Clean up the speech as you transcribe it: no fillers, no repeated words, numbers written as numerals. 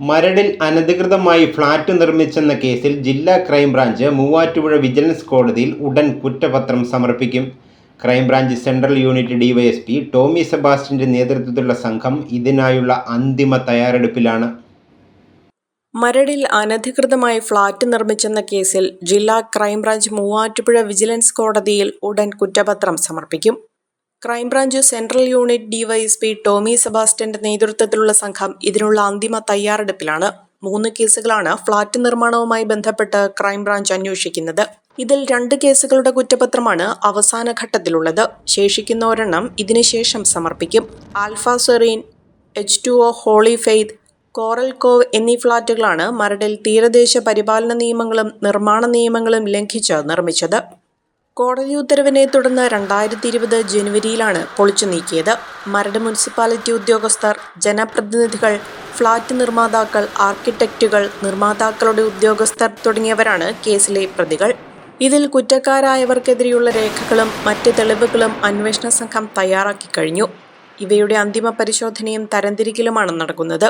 മരടിൽ അനധികൃതമായി ഫ്ളാറ്റ് നിർമ്മിച്ചെന്ന കേസിൽ ജില്ലാ ക്രൈംബ്രാഞ്ച് മൂവാറ്റുപുഴ വിജിലൻസ് കോടതിയിൽ ഉടൻ കുറ്റപത്രം സമർപ്പിക്കും. Crime branch central unit DYSP Tomy സെബാസ്റ്റ്യന്റെ നേതൃത്വത്തിലുള്ള സംഘം ഇതിനായുള്ള അന്തിമ തയ്യാറെടുപ്പിലാണ്. മരടിൽ അനധികൃതമായി ഫ്ളാറ്റ് നിർമ്മിച്ചെന്ന കേസിൽ ജില്ലാ ക്രൈംബ്രാഞ്ച് മൂവാറ്റുപുഴ വിജിലൻസ് കോടതിയിൽ ഉടൻ കുറ്റപത്രം സമർപ്പിക്കും. Crime branch central unit DYSP Tomy സെബാസ്റ്റ്യന്റെ നേതൃത്വത്തിലുള്ള സംഘം ഇതിനുള്ള അന്തിമ തയ്യാറെടുപ്പിലാണ്. 3 കേസുകളാണ് ഫ്ളാറ്റ് നിർമ്മാണവുമായി ബന്ധപ്പെട്ട് ക്രൈംബ്രാഞ്ച് അന്വേഷിക്കുന്നത്. ഇതിൽ 2 കേസുകളുടെ കുറ്റപത്രമാണ് അവസാന ഘട്ടത്തിലുള്ളത്. ശേഷിക്കുന്ന ഒരെണ്ണം ഇതിനുശേഷം സമർപ്പിക്കും. Alpha Serene, H2O Holy Faith, Coral Cove എന്നീ ഫ്ളാറ്റുകളാണ് മരടിൽ തീരദേശ പരിപാലന നിയമങ്ങളും നിർമ്മാണ നിയമങ്ങളും ലംഘിച്ച് നിർമ്മിച്ചത്. കോടതി ഉത്തരവിനെ തുടർന്ന് 2020 ജനുവരിയിലാണ് പൊളിച്ചു നീക്കിയത്. മരട് മുനിസിപ്പാലിറ്റി ഉദ്യോഗസ്ഥർ, ജനപ്രതിനിധികൾ, ഫ്ളാറ്റ് നിർമ്മാതാക്കൾ, ആർക്കിടെക്റ്റുകൾ, നിർമ്മാതാക്കളുടെ ഉദ്യോഗസ്ഥർ തുടങ്ങിയവരാണ് കേസിലെ പ്രതികൾ. ഇതിൽ കുറ്റക്കാരായവർക്കെതിരെയുള്ള രേഖകളും മറ്റ് തെളിവുകളും അന്വേഷണ സംഘം തയ്യാറാക്കി കഴിഞ്ഞു. ഇവയുടെ അന്തിമ പരിശോധനയും തരംതിരിക്കലുമാണ് നടക്കുന്നത്.